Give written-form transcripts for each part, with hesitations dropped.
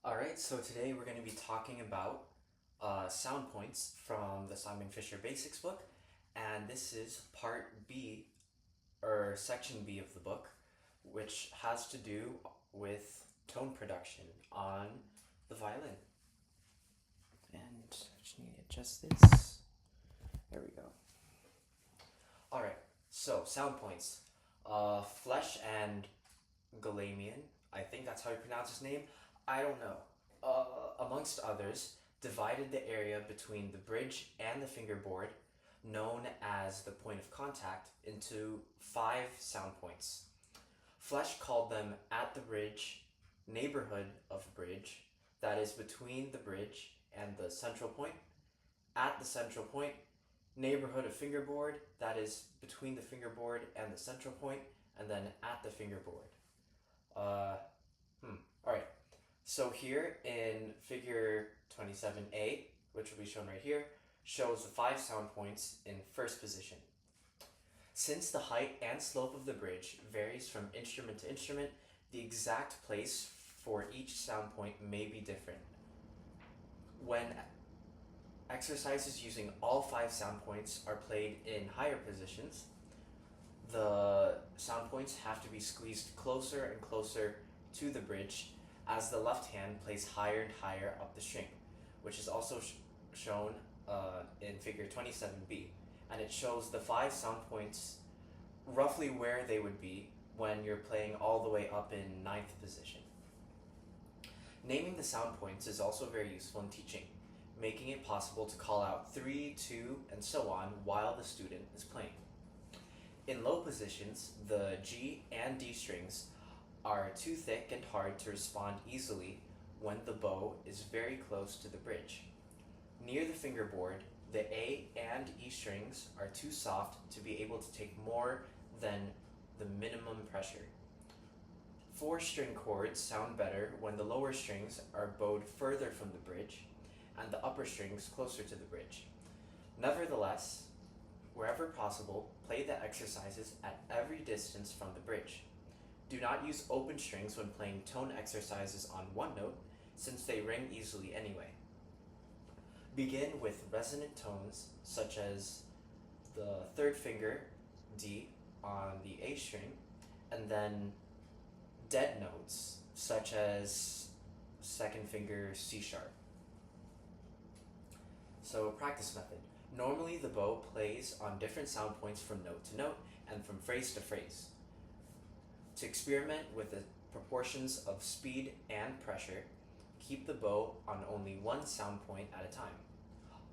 Alright, so today we're going to be talking about sound points from the Simon Fisher Basics book, and this is part B, or section B of the book, which has to do with tone production on the violin. And I just need to adjust this. There we go. Alright, so sound points. Flesh and Galamian, I think that's how you pronounce his name. I don't know. Amongst others, divided the area between the bridge and the fingerboard, known as the point of contact, into 5 sound points. Flesch called them at the bridge, neighborhood of bridge, that is between the bridge and the central point, at the central point, neighborhood of fingerboard, that is between the fingerboard and the central point, and then at the fingerboard. Alright, so here in figure 27A, which will be shown right here, shows the 5 sound points in first position. Since the height and slope of the bridge varies from instrument to instrument, the exact place for each sound point may be different. When exercises using all 5 sound points are played in higher positions, the sound points have to be squeezed closer and closer to the bridge as the left hand plays higher and higher up the string, which is also shown in figure 27B, and it shows the 5 sound points roughly where they would be when you're playing all the way up in 9th position. Naming the sound points is also very useful in teaching, making it possible to call out 3, 2, and so on while the student is playing. In low positions, the G and D strings are too thick and hard to respond easily when the bow is very close to the bridge. Near the fingerboard, the A and E strings are too soft to be able to take more than the minimum pressure. 4-string chords sound better when the lower strings are bowed further from the bridge and the upper strings closer to the bridge. Nevertheless, wherever possible, play the exercises at every distance from the bridge. Do not use open strings when playing tone exercises on one note, since they ring easily anyway. Begin with resonant tones, such as the 3rd finger, D, on the A string, and then dead notes, such as 2nd finger, C sharp. So, practice method. Normally the bow plays on different sound points from note to note and from phrase to phrase. To experiment with the proportions of speed and pressure, keep the bow on only one sound point at a time.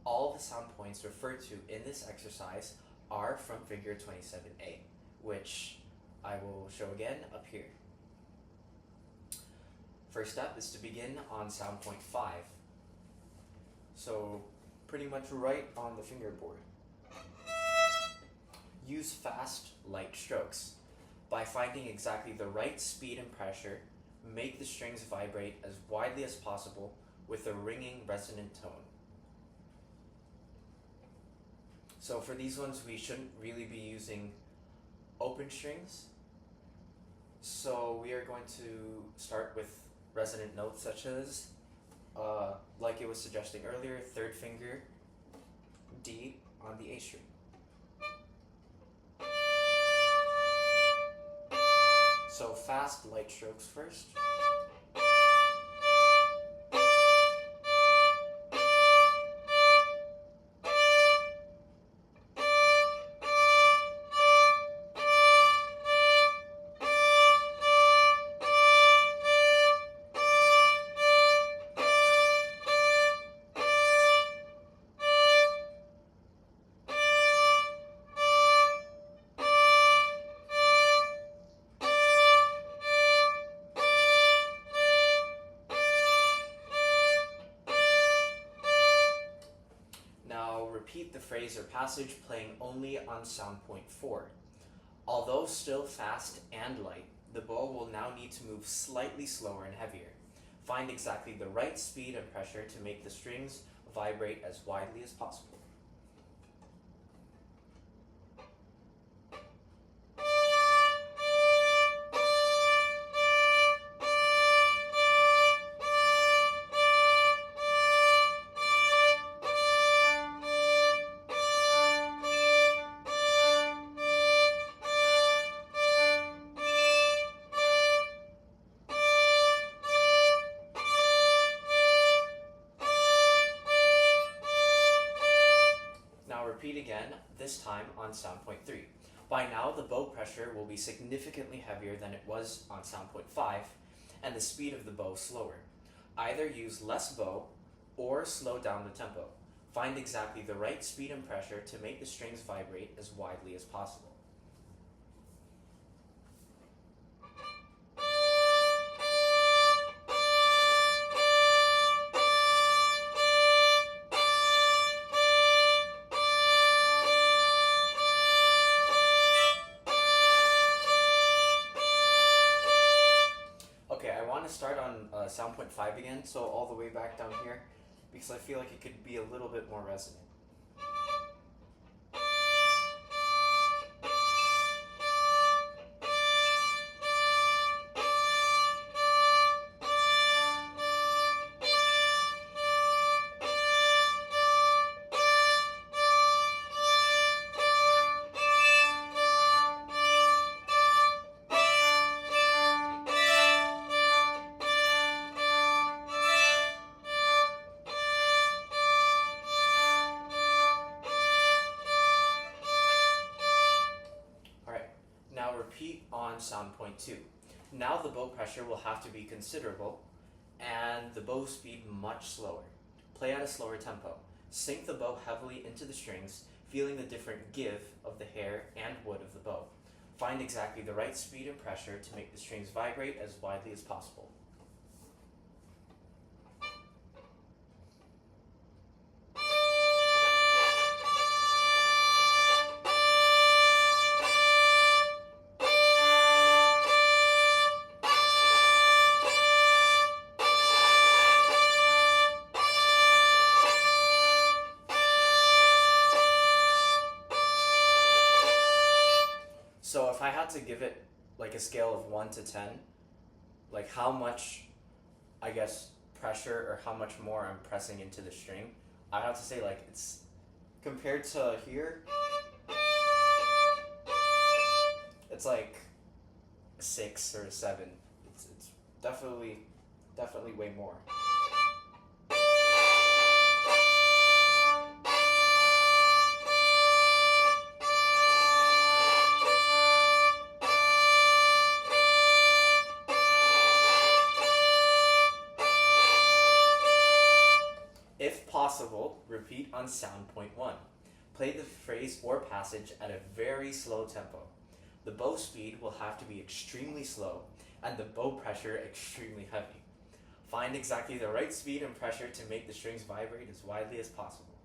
All the sound points referred to in this exercise are from figure 27A, which I will show again up here. First step is to begin on sound point 5. So pretty much right on the fingerboard. Use fast, light strokes. By finding exactly the right speed and pressure, make the strings vibrate as widely as possible with a ringing, resonant tone. So for these ones, we shouldn't really be using open strings. So we are going to start with resonant notes such as, like it was suggesting earlier, 3rd finger, D on the A string. So fast, light strokes first. Repeat the phrase or passage playing only on sound point 4. Although still fast and light, the bow will now need to move slightly slower and heavier. Find exactly the right speed and pressure to make the strings vibrate as widely as possible. this time on sound point 3. By now, the bow pressure will be significantly heavier than it was on sound point 5, and the speed of the bow slower. Either use less bow or slow down the tempo. Find exactly the right speed and pressure to make the strings vibrate as widely as possible. Okay, I want to start on sound point 5 again, so all the way back down here, because I feel like it could be a little bit more resonant. Now repeat on sound point 2. Now the bow pressure will have to be considerable and the bow speed much slower. Play at a slower tempo. Sink the bow heavily into the strings, feeling the different give of the hair and wood of the bow. Find exactly the right speed and pressure to make the strings vibrate as widely as possible. So if I had to give it like a scale of 1 to 10, like how much, I guess, pressure or how much more I'm pressing into the string, I have to say like it's, compared to here, it's like a 6 or a 7. It's definitely way more. If possible, repeat on sound point 1. Play the phrase or passage at a very slow tempo. The bow speed will have to be extremely slow and the bow pressure extremely heavy. Find exactly the right speed and pressure to make the strings vibrate as widely as possible.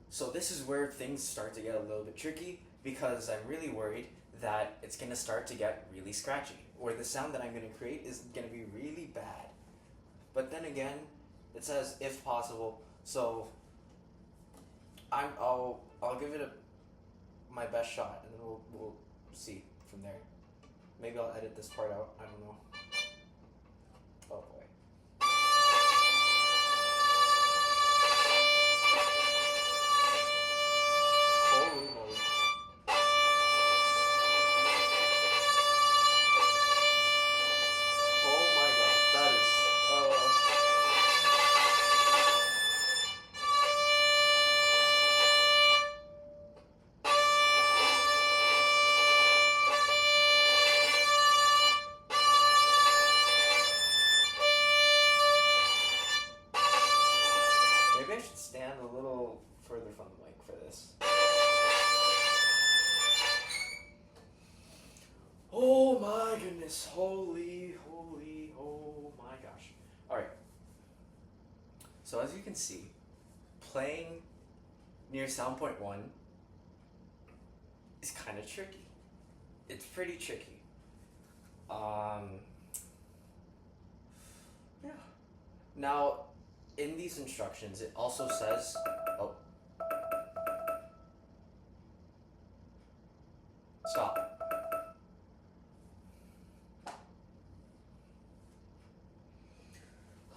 So this is where things start to get a little bit tricky because I'm really worried that it's going to start to get really scratchy, or the sound that I'm going to create is going to be really bad. But then again, it says if possible, so I'll give it my best shot, and then we'll see from there. Maybe I'll edit this part out. I don't know. Oh boy. Holy moly. Oh my gosh, that is. Maybe I should stand a little further from the mic for this. Oh my goodness, holy, oh my gosh. Alright. So as you can see, playing near sound point 1 is kind of tricky. It's pretty tricky. Yeah. Now, in these instructions, it also says, oh, stop. Oh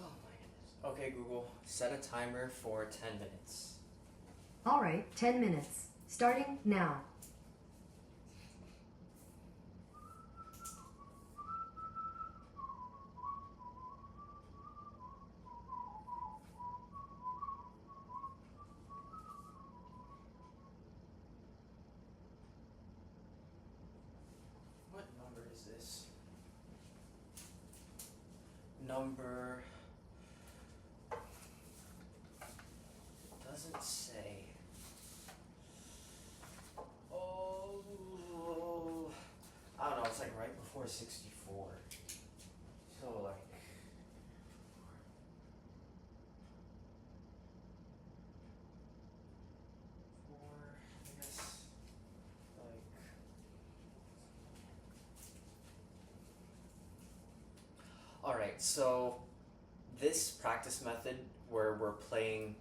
my goodness. Okay, Google, set a timer for 10 minutes. All right, 10 minutes. Starting now. number doesn't say. Oh, I don't know. It's like right before 64. So like. I guess like. Alright, so this practice method where we're playing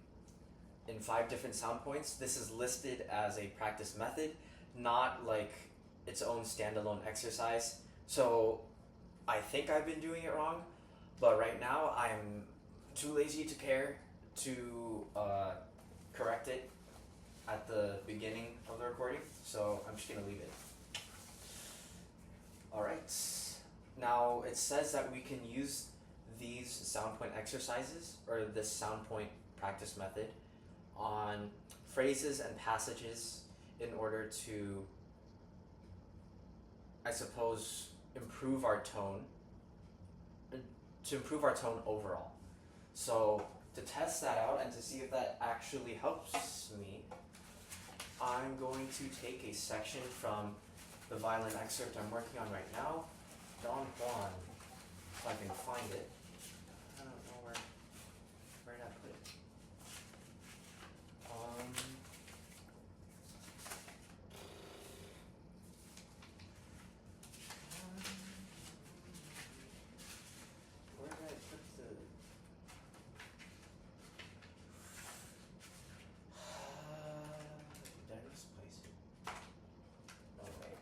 in 5 different sound points, this is listed as a practice method, not like its own standalone exercise. So I think I've been doing it wrong, but right now I'm too lazy to care to correct it at the beginning of the recording, so I'm just gonna leave it. Alright, now it says that we can use these sound point exercises, or this sound point practice method, on phrases and passages in order to, I suppose, improve our tone overall. So to test that out and to see if that actually helps me, I'm going to take a section from the violin excerpt I'm working on right now, Don Juan, if I can find it. I don't know where did I put it? Where did I put the? Did I misplace it? No way.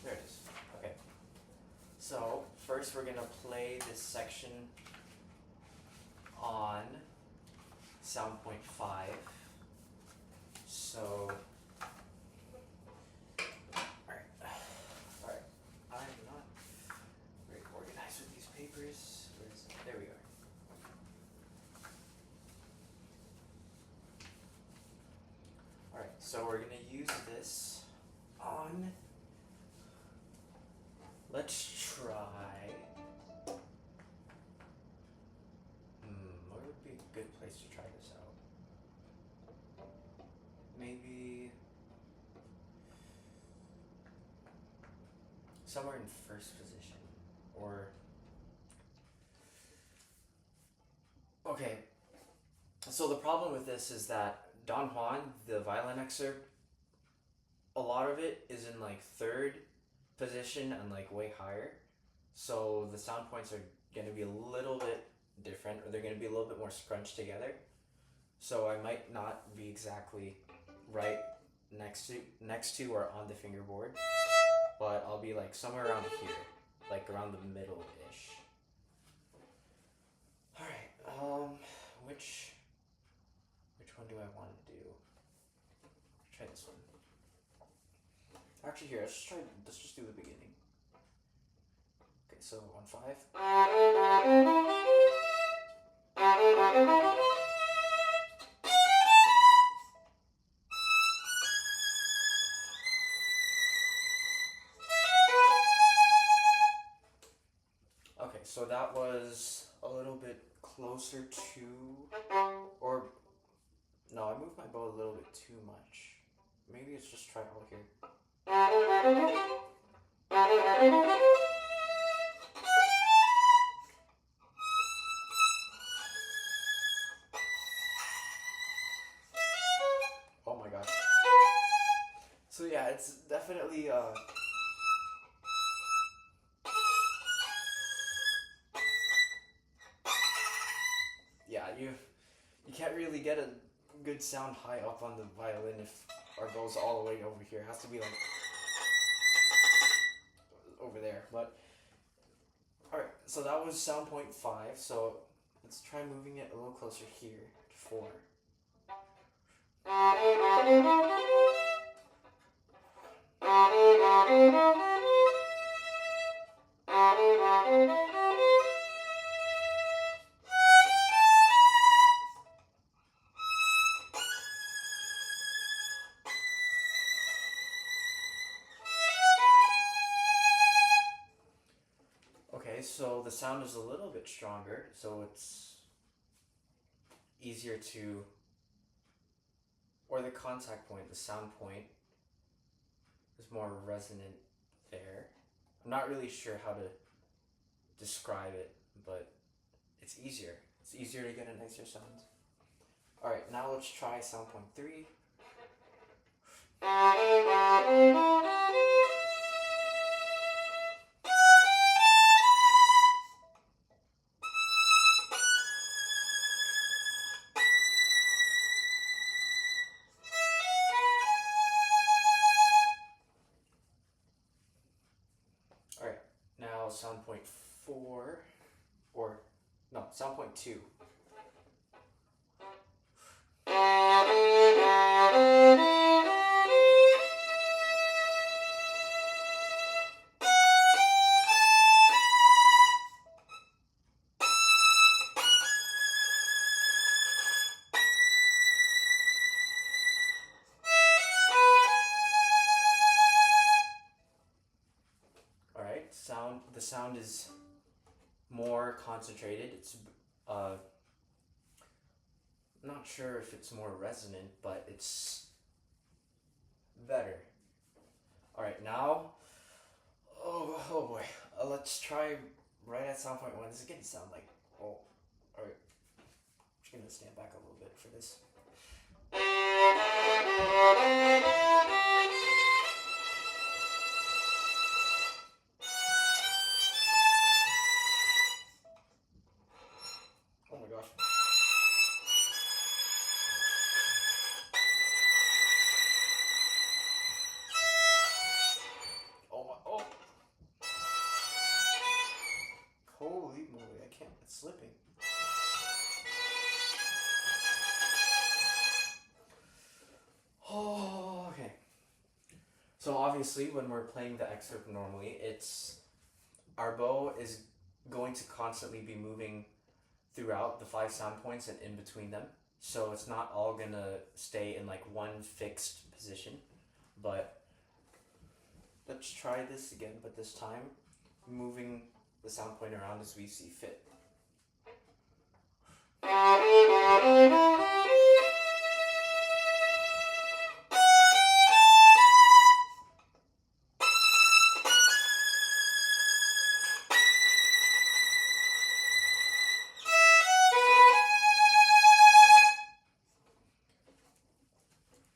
There it is. Okay. So first we're gonna play this section on sound point 5. So alright. I'm not very organized with these papers. Where is it? There we are. Alright, so we're gonna use this on, let's try, what would be a good place to try this out? Maybe somewhere in first position, or, okay, so the problem with this is that Don Juan, the violin excerpt, a lot of it is in like third position and like way higher, so the sound points are going to be a little bit different, or they're going to be a little bit more scrunched together, so I might not be exactly right next to or on the fingerboard, but I'll be like somewhere around here, like around the middle-ish. Alright, which one do I want to do? Try this one. Actually, here, let's just do the beginning. Okay, so on 5. Okay, so that was a little bit closer to, or, no, I moved my bow a little bit too much. Maybe it's just treble here. Oh my gosh. So yeah, it's definitely yeah, you can't really get a good sound high up on the violin if our bow's all the way over here. It has to be like over there. But alright, so that was sound point 5, so let's try moving it a little closer here to 4. Anyway, so the sound is a little bit stronger, so it's easier to, or the contact point, the sound point is more resonant there. I'm not really sure how to describe it, but it's easier. It's easier to get a nicer sound. Alright, now let's try sound point 3. Alright, now sound point 4, or no, sound point 2. Alright, the sound is more concentrated. It's not sure if it's more resonant, but it's better. Alright, now, oh boy, let's try right at sound point 1. This is gonna sound like, alright, I'm just gonna stand back a little bit for this. Oh my gosh. Oh. Holy moly, I can't, it's slipping. Oh, okay. So obviously when we're playing the excerpt normally, our bow is going to constantly be moving throughout the 5 sound points and in between them. So it's not all gonna stay in like one fixed position, but let's try this again, but this time moving the sound point around as we see fit.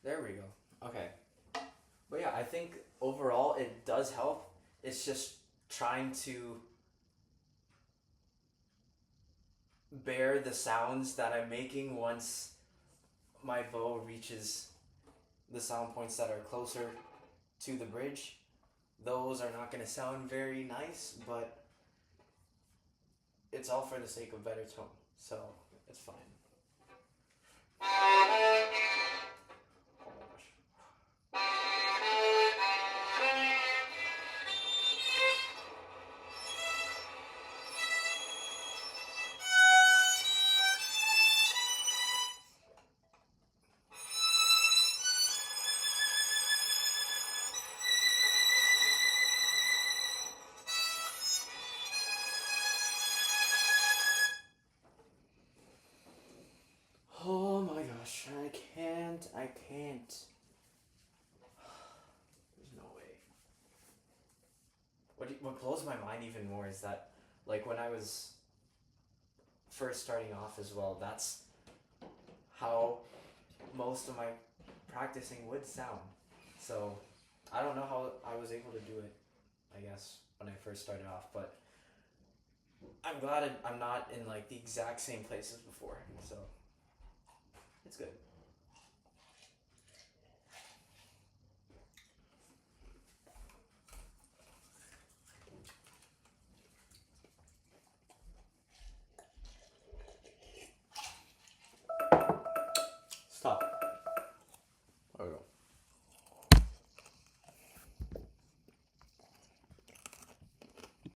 There we go. Okay. But yeah, I think overall it does help. It's just trying to bear the sounds that I'm making once my bow reaches the sound points that are closer to the bridge. Those are not going to sound very nice, but it's all for the sake of better tone, so it's fine. Oh my gosh. Oh my gosh, I can't. There's no way. What blows my mind even more is that, like, when I was first starting off as well, that's how most of my practicing would sound. So, I don't know how I was able to do it, I guess, when I first started off, but I'm glad I'm not in, like, the exact same place as before, so it's good.